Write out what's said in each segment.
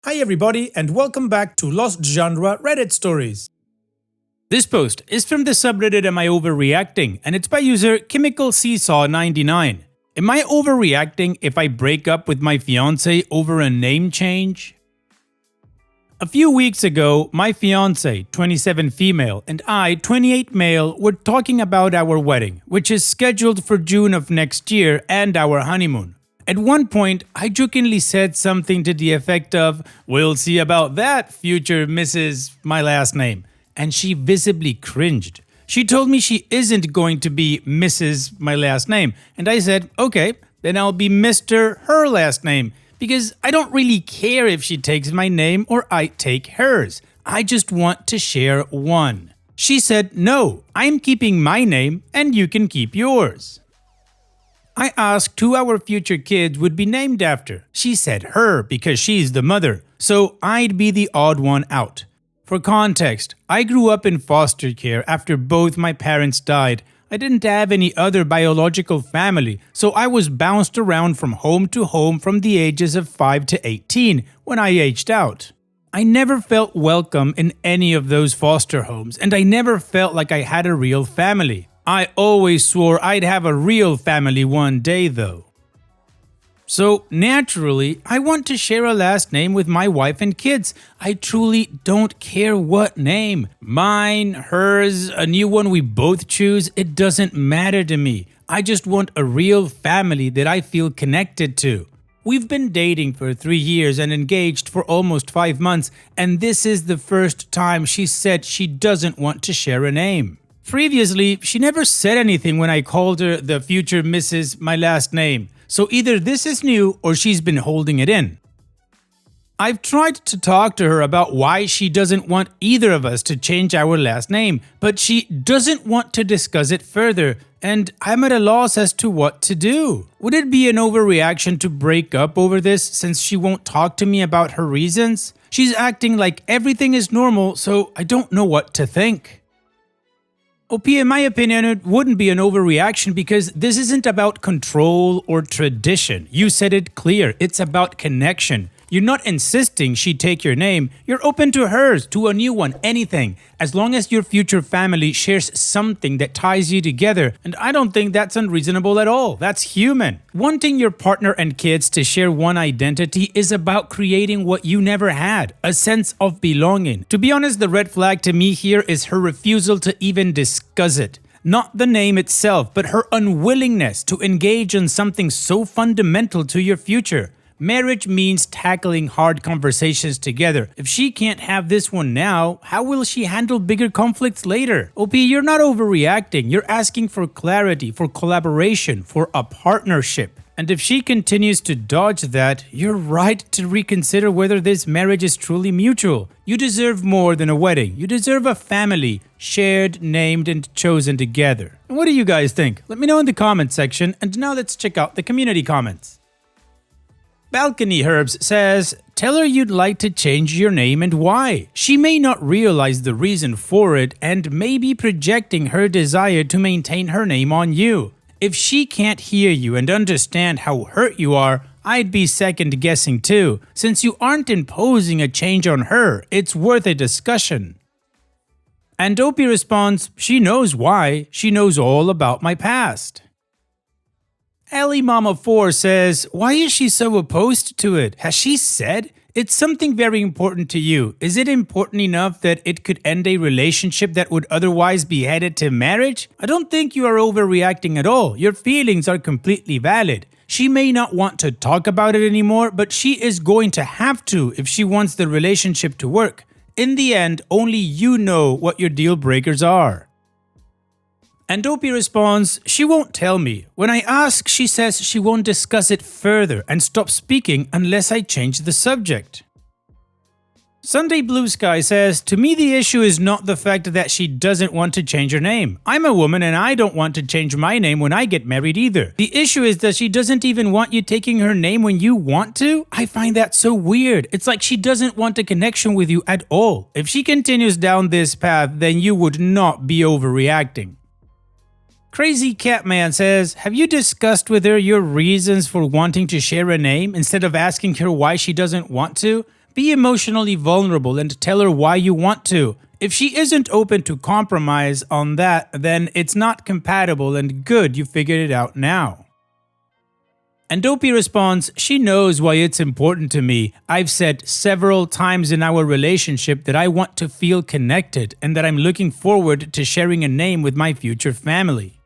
Hi everybody and welcome back to Lost Genre Reddit Stories. This post is from the subreddit Am I Overreacting, and it's by user Chemical Seesaw 99. Am I overreacting if I break up with my fiance over a name change? A few weeks ago, my fiance, 27 female, and I, 28 male, were talking about our wedding, which is scheduled for June of next year, and our honeymoon. At one point, I jokingly said something to the effect of, "We'll see about that, future Mrs. my last name," and she visibly cringed. She told me she isn't going to be Mrs. my last name, and I said, "Okay, then I'll be Mr. her last name, because I don't really care if she takes my name or I take hers. I just want to share one." She said, "No, I'm keeping my name and you can keep yours." I asked who our future kids would be named after. She said her because she's the mother, so I'd be the odd one out. For context, I grew up in foster care after both my parents died. I didn't have any other biological family, so I was bounced around from home to home from the ages of 5 to 18 when I aged out. I never felt welcome in any of those foster homes, and I never felt like I had a real family. I always swore I'd have a real family one day though. So naturally, I want to share a last name with my wife and kids. I truly don't care what name. Mine, hers, a new one we both choose, it doesn't matter to me. I just want a real family that I feel connected to. We've been dating for 3 years and engaged for almost 5 months, and this is the first time she said she doesn't want to share a name. Previously, she never said anything when I called her the future Mrs. my last name, so either this is new or she's been holding it in. I've tried to talk to her about why she doesn't want either of us to change our last name, but she doesn't want to discuss it further, and I'm at a loss as to what to do. Would it be an overreaction to break up over this since she won't talk to me about her reasons? She's acting like everything is normal, so I don't know what to think. OP, in my opinion, it wouldn't be an overreaction because this isn't about control or tradition. You said it clear, it's about connection. You're not insisting she take your name, you're open to hers, to a new one, anything. As long as your future family shares something that ties you together, and I don't think that's unreasonable at all, that's human. Wanting your partner and kids to share one identity is about creating what you never had, a sense of belonging. To be honest, the red flag to me here is her refusal to even discuss it. Not the name itself, but her unwillingness to engage in something so fundamental to your future. Marriage means tackling hard conversations together. If she can't have this one now, how will she handle bigger conflicts later? OP, you're not overreacting. You're asking for clarity, for collaboration, for a partnership. And if she continues to dodge that, you're right to reconsider whether this marriage is truly mutual. You deserve more than a wedding. You deserve a family, shared, named, and chosen together. And what do you guys think? Let me know in the comment section. And now let's check out the community comments. Balcony Herbs says, "Tell her you'd like to change your name and why. She may not realize the reason for it and may be projecting her desire to maintain her name on you. If she can't hear you and understand how hurt you are, I'd be second guessing too. Since you aren't imposing a change on her, it's worth a discussion." And Opie responds, "She knows why. She knows all about my past." Ali Mama 4 says, "Why is she so opposed to it? Has she said? It's something very important to you. Is it important enough that it could end a relationship that would otherwise be headed to marriage? I don't think you are overreacting at all. Your feelings are completely valid. She may not want to talk about it anymore, but she is going to have to if she wants the relationship to work. In the end, only you know what your deal breakers are." And Opie responds, "She won't tell me. When I ask, she says she won't discuss it further and stop speaking unless I change the subject." Sunday Blue Sky says, "To me the issue is not the fact that she doesn't want to change her name. I'm a woman and I don't want to change my name when I get married either. The issue is that she doesn't even want you taking her name when you want to. I find that so weird. It's like she doesn't want a connection with you at all. If she continues down this path, then you would not be overreacting." Crazy Catman says, "Have you discussed with her your reasons for wanting to share a name instead of asking her why she doesn't want to? Be emotionally vulnerable and tell her why you want to. If she isn't open to compromise on that, then it's not compatible and good you figured it out now. And Dopey responds, she knows why it's important to me. I've said several times in our relationship that I want to feel connected and that I'm looking forward to sharing a name with my future family.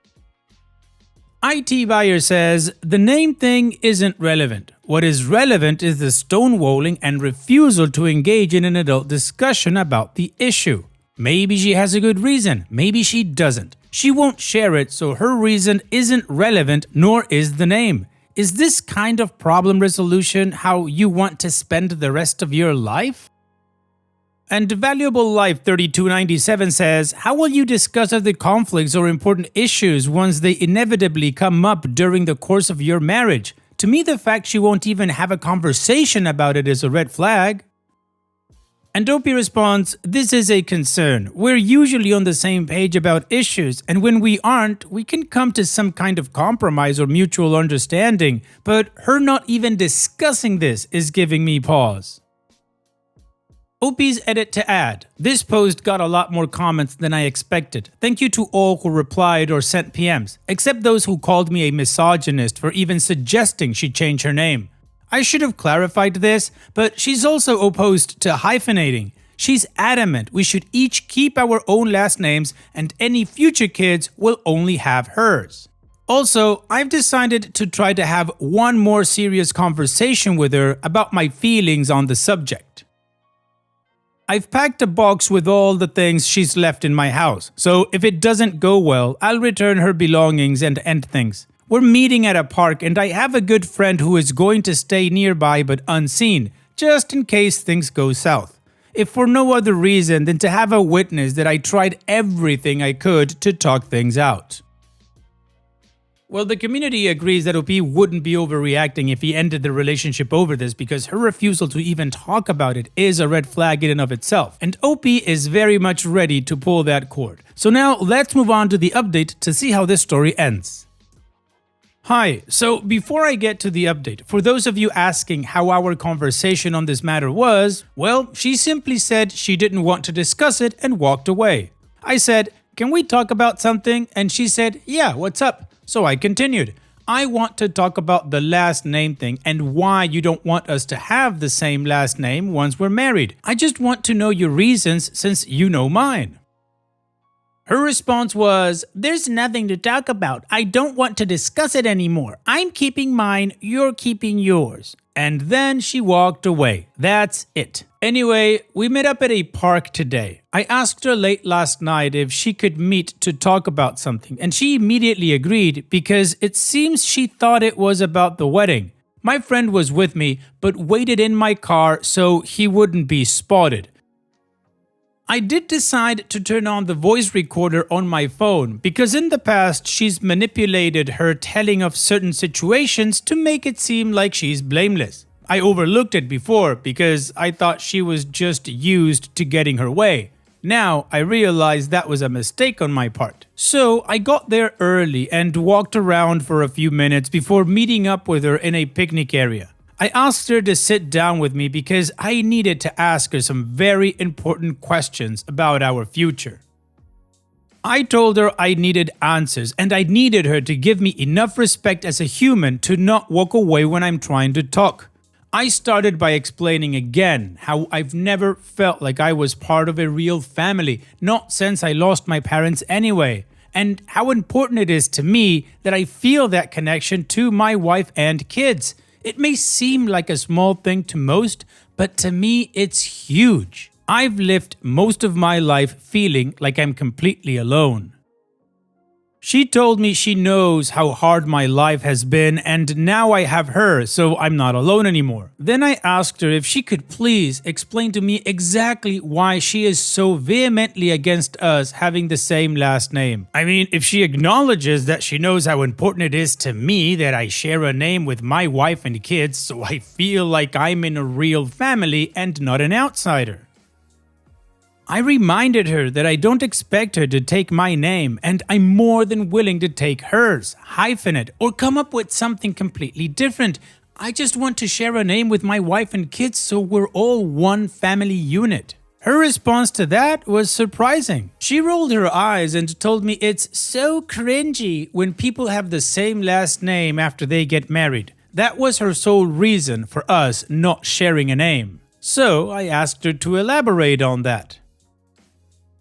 IT Buyer says, the name thing isn't relevant. What is relevant is the stonewalling and refusal to engage in an adult discussion about the issue. Maybe she has a good reason, maybe she doesn't. She won't share it, so her reason isn't relevant, nor is the name. Is this kind of problem resolution how you want to spend the rest of your life? And Valuable Life 3297 says, how will you discuss other conflicts or important issues once they inevitably come up during the course of your marriage? To me, the fact she won't even have a conversation about it is a red flag. And Dopey responds, this is a concern. We're usually on the same page about issues, and when we aren't, we can come to some kind of compromise or mutual understanding, but her not even discussing this is giving me pause. OP's edit to add, this post got a lot more comments than I expected. Thank you to all who replied or sent PMs, except those who called me a misogynist for even suggesting she change her name. I should have clarified this, but she's also opposed to hyphenating. She's adamant we should each keep our own last names and any future kids will only have hers. Also, I've decided to try to have one more serious conversation with her about my feelings on the subject. I've packed a box with all the things she's left in my house, so if it doesn't go well, I'll return her belongings and end things. We're meeting at a park and I have a good friend who is going to stay nearby but unseen, just in case things go south. If for no other reason than to have a witness that I tried everything I could to talk things out. Well, the community agrees that OP wouldn't be overreacting if he ended the relationship over this because her refusal to even talk about it is a red flag in and of itself. And OP is very much ready to pull that cord. So now let's move on to the update to see how this story ends. Hi, so before I get to the update, for those of you asking how our conversation on this matter was, well, she simply said she didn't want to discuss it and walked away. I said, can we talk about something? And she said, yeah, what's up? So I continued. I want to talk about the last name thing and why you don't want us to have the same last name once we're married. I just want to know your reasons since you know mine. Her response was, there's nothing to talk about. I don't want to discuss it anymore. I'm keeping mine, you're keeping yours. And then she walked away. That's it. Anyway, we met up at a park today. I asked her late last night if she could meet to talk about something, and she immediately agreed because it seems she thought it was about the wedding. My friend was with me, but waited in my car so he wouldn't be spotted. I did decide to turn on the voice recorder on my phone because in the past she's manipulated her telling of certain situations to make it seem like she's blameless. I overlooked it before because I thought she was just used to getting her way. Now I realized that was a mistake on my part. So I got there early and walked around for a few minutes before meeting up with her in a picnic area. I asked her to sit down with me because I needed to ask her some very important questions about our future. I told her I needed answers and I needed her to give me enough respect as a human to not walk away when I'm trying to talk. I started by explaining again how I've never felt like I was part of a real family, not since I lost my parents anyway, and how important it is to me that I feel that connection to my wife and kids. It may seem like a small thing to most, but to me it's huge. I've lived most of my life feeling like I'm completely alone. She told me she knows how hard my life has been and now I have her, so I'm not alone anymore. Then I asked her if she could please explain to me exactly why she is so vehemently against us having the same last name. I mean, if she acknowledges that she knows how important it is to me that I share a name with my wife and kids, so I feel like I'm in a real family and not an outsider. I reminded her that I don't expect her to take my name and I'm more than willing to take hers, hyphen it, or come up with something completely different. I just want to share a name with my wife and kids so we're all one family unit. Her response to that was surprising. She rolled her eyes and told me it's so cringy when people have the same last name after they get married. That was her sole reason for us not sharing a name. So I asked her to elaborate on that.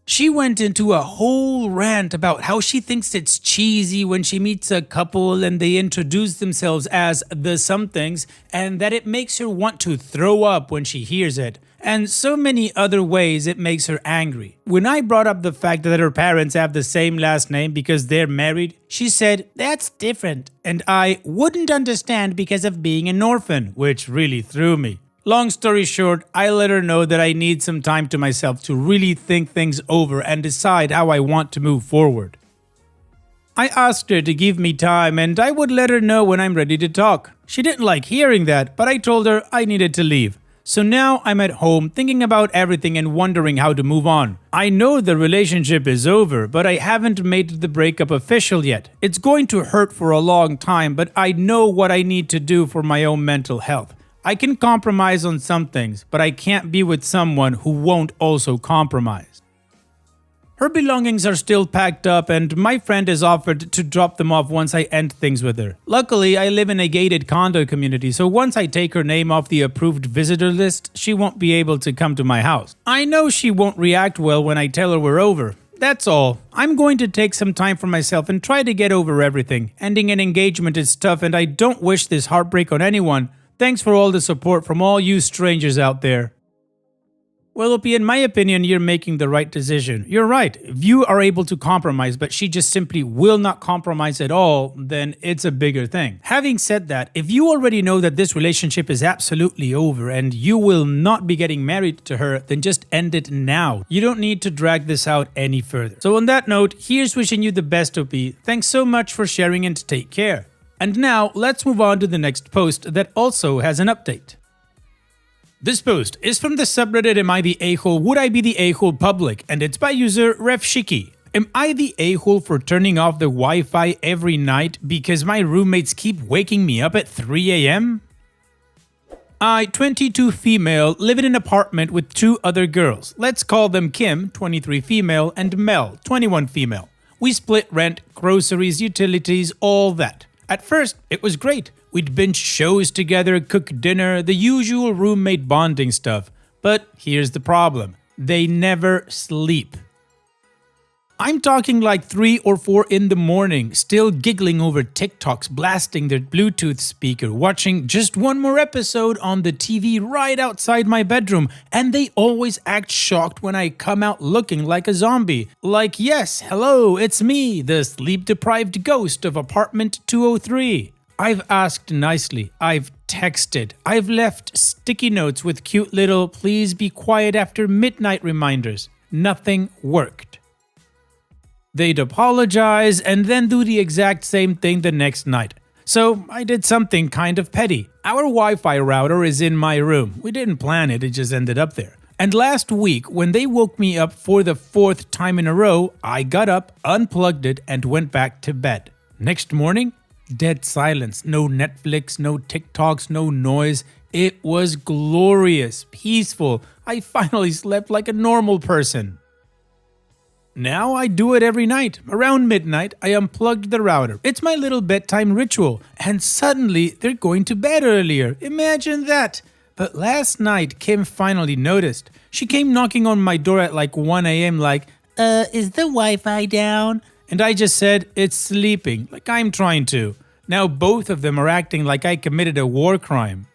She went into a whole rant about how she thinks it's cheesy when she meets a couple and they introduce themselves as the somethings, and that it makes her want to throw up when she hears it, and so many other ways it makes her angry. When I brought up the fact that her parents have the same last name because they're married, she said, "That's different, and I wouldn't understand because of being an orphan," which really threw me. Long story short, I let her know that I need some time to myself to really think things over and decide how I want to move forward. I asked her to give me time and I would let her know when I'm ready to talk. She didn't like hearing that, but I told her I needed to leave. So now I'm at home thinking about everything and wondering how to move on. I know the relationship is over, but I haven't made the breakup official yet. It's going to hurt for a long time, but I know what I need to do for my own mental health. I can compromise on some things, but I can't be with someone who won't also compromise. Her belongings are still packed up and my friend has offered to drop them off once I end things with her. Luckily, I live in a gated condo community, so once I take her name off the approved visitor list, she won't be able to come to my house. I know she won't react well when I tell her we're over. That's all. I'm going to take some time for myself and try to get over everything. Ending an engagement is tough and I don't wish this heartbreak on anyone. Thanks for all the support from all you strangers out there. Well, Opie, in my opinion, you're making the right decision. You're right. If you are able to compromise, but she just simply will not compromise at all, then it's a bigger thing. Having said that, if you already know that this relationship is absolutely over and you will not be getting married to her, then just end it now. You don't need to drag this out any further. So on that note, here's wishing you the best, Opie. Thanks so much for sharing and take care. And now, let's move on to the next post that also has an update. This post is from the subreddit Am I the A-hole? Would I be the A-hole public? And it's by user RefShiki. Am I the a-hole for turning off the Wi-Fi every night because my roommates keep waking me up at 3 a.m.? I, 22 female, live in an apartment with two other girls. Let's call them Kim, 23 female, and Mel, 21 female. We split rent, groceries, utilities, all that. At first, it was great. We'd binge shows together, cook dinner, the usual roommate bonding stuff. But here's the problem. They never sleep. I'm talking like 3 or 4 in the morning, still giggling over TikToks, blasting their Bluetooth speaker, watching just one more episode on the TV right outside my bedroom, and they always act shocked when I come out looking like a zombie. Like, yes, hello, it's me, the sleep-deprived ghost of apartment 203. I've asked nicely, I've texted, I've left sticky notes with cute little "please be quiet after midnight" reminders. Nothing worked. They'd apologize and then do the exact same thing the next night. So I did something kind of petty. Our Wi-Fi router is in my room. We didn't plan it, it just ended up there. And last week, when they woke me up for the 4th time in a row, I got up, unplugged it, and went back to bed. Next morning, dead silence. No Netflix, no TikToks, no noise. It was glorious, peaceful. I finally slept like a normal person. Now I do it every night. Around midnight, I unplugged the router. It's my little bedtime ritual. And suddenly, they're going to bed earlier. Imagine that. But last night, Kim finally noticed. She came knocking on my door at like 1 a.m. like, is the Wi-Fi down? And I just said, it's sleeping, like I'm trying to. Now both of them are acting like I committed a war crime.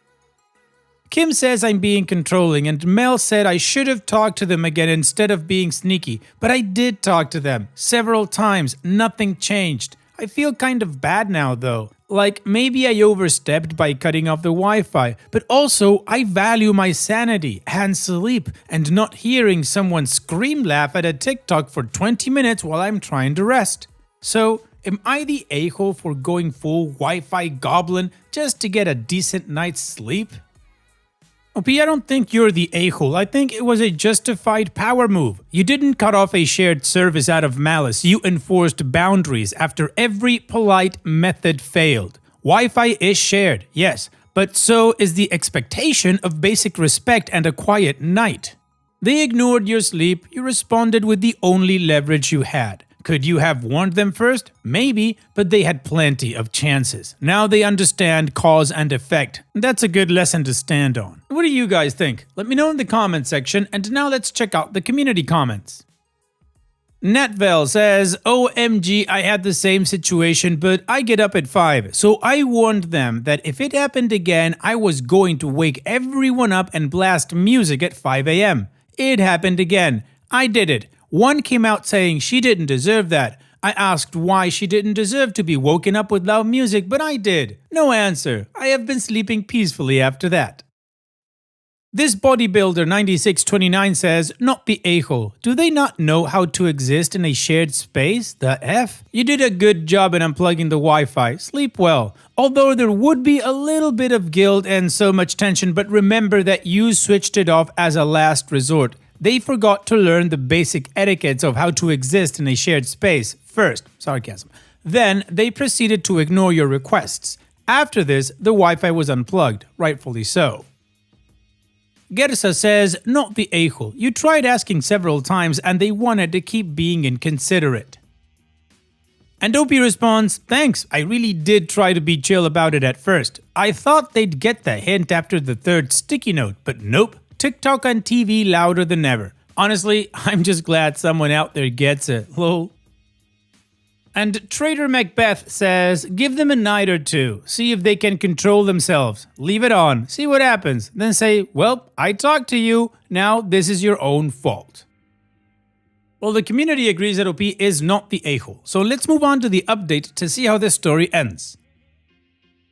Kim says I'm being controlling, and Mel said I should have talked to them again instead of being sneaky. But I did talk to them several times. Nothing changed. I feel kind of bad now though. Like maybe I overstepped by cutting off the Wi-Fi, but also I value my sanity and sleep and not hearing someone scream laugh at a TikTok for 20 minutes while I'm trying to rest. So, am I the a-hole for going full Wi-Fi goblin just to get a decent night's sleep? OP, I don't think you're the a-hole. I think it was a justified power move. You didn't cut off a shared service out of malice. You enforced boundaries after every polite method failed. Wi-Fi is shared, yes, but so is the expectation of basic respect and a quiet night. They ignored your sleep, you responded with the only leverage you had. Could you have warned them first? Maybe, but they had plenty of chances. Now they understand cause and effect. That's a good lesson to stand on. What do you guys think? Let me know in the comment section, and now let's check out the community comments. Natvel says, OMG, I had the same situation, but I get up at 5. So I warned them that if it happened again, I was going to wake everyone up and blast music at 5 a.m. It happened again. I did it. One came out saying she didn't deserve that. I asked why she didn't deserve to be woken up with loud music, but I did. No answer. I have been sleeping peacefully after that. This bodybuilder 9629 says, not the a-hole. Do they not know how to exist in a shared space? The F? You did a good job in unplugging the Wi-Fi. Sleep well. Although there would be a little bit of guilt and so much tension, but remember that you switched it off as a last resort. They forgot to learn the basic etiquettes of how to exist in a shared space first. Sarcasm. Then they proceeded to ignore your requests. After this, the Wi-Fi was unplugged. Rightfully so. Gersa says, not the a-hole. You tried asking several times and they wanted to keep being inconsiderate. And OP responds, thanks, I really did try to be chill about it at first. I thought they'd get the hint after the third sticky note, but nope. TikTok on TV louder than ever. Honestly, I'm just glad someone out there gets it, lol. And Trader Macbeth says, give them a night or two, see if they can control themselves. Leave it on, see what happens, then say, well, I talked to you, now this is your own fault. Well, the community agrees that OP is not the a-hole, so let's move on to the update to see how this story ends.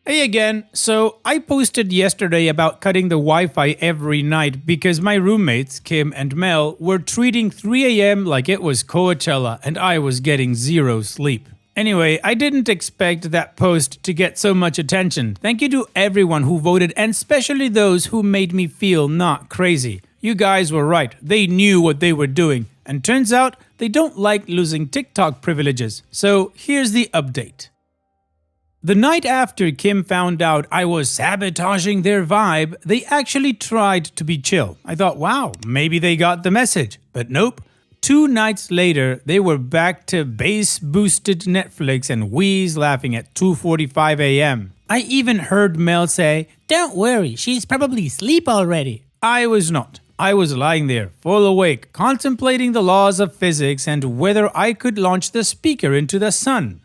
Hey again, so I posted yesterday about cutting the Wi-Fi every night because my roommates, Kim and Mel, were treating 3 a.m. like it was Coachella and I was getting zero sleep. Anyway, I didn't expect that post to get so much attention. Thank you to everyone who voted and especially those who made me feel not crazy. You guys were right, they knew what they were doing. And turns out, they don't like losing TikTok privileges. So here's the update. The night after Kim found out I was sabotaging their vibe, they actually tried to be chill. I thought, wow, maybe they got the message. But nope. 2 nights later, they were back to bass-boosted Netflix and wheeze laughing at 2:45 a.m. I even heard Mel say, don't worry, she's probably asleep already. I was not. I was lying there, full awake, contemplating the laws of physics and whether I could launch the speaker into the sun.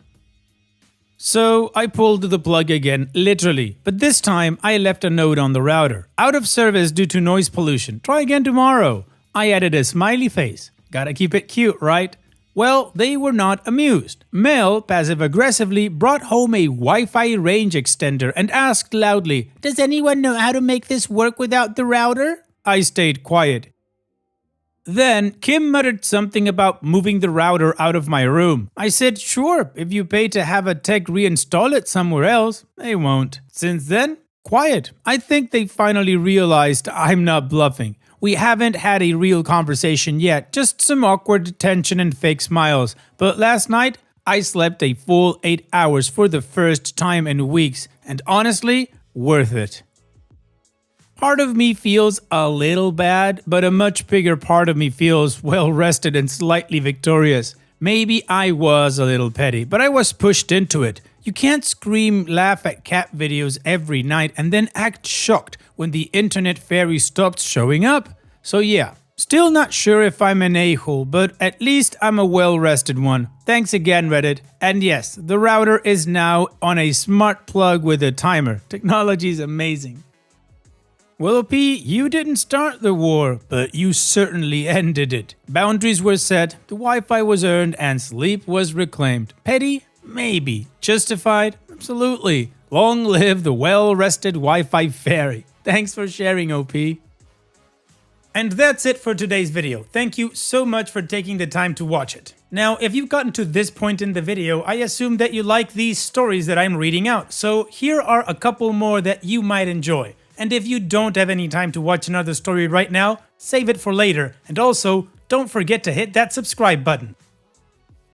So I pulled the plug again, literally, but this time I left a note on the router. Out of service due to noise pollution. Try again tomorrow. I added a smiley face. Gotta keep it cute, right? Well, they were not amused. Mel, passive-aggressively, brought home a Wi-Fi range extender and asked loudly, does anyone know how to make this work without the router? I stayed quiet. Then, Kim muttered something about moving the router out of my room. I said, sure, if you pay to have a tech reinstall it somewhere else. They won't. Since then, quiet. I think they finally realized I'm not bluffing. We haven't had a real conversation yet, just some awkward tension and fake smiles. But last night, I slept a full 8 hours for the first time in weeks, and honestly, worth it. Part of me feels a little bad, but a much bigger part of me feels well rested and slightly victorious. Maybe I was a little petty, but I was pushed into it. You can't scream, laugh at cat videos every night and then act shocked when the internet fairy stops showing up. So yeah, still not sure if I'm an a-hole, but at least I'm a well-rested one. Thanks again, Reddit. And yes, the router is now on a smart plug with a timer. Technology is amazing. Well, OP, you didn't start the war, but you certainly ended it. Boundaries were set, the Wi-Fi was earned, and sleep was reclaimed. Petty? Maybe. Justified? Absolutely. Long live the well-rested Wi-Fi fairy. Thanks for sharing, OP. And that's it for today's video. Thank you so much for taking the time to watch it. Now, if you've gotten to this point in the video, I assume that you like these stories that I'm reading out. So here are a couple more that you might enjoy. And if you don't have any time to watch another story right now, save it for later. And also, don't forget to hit that subscribe button.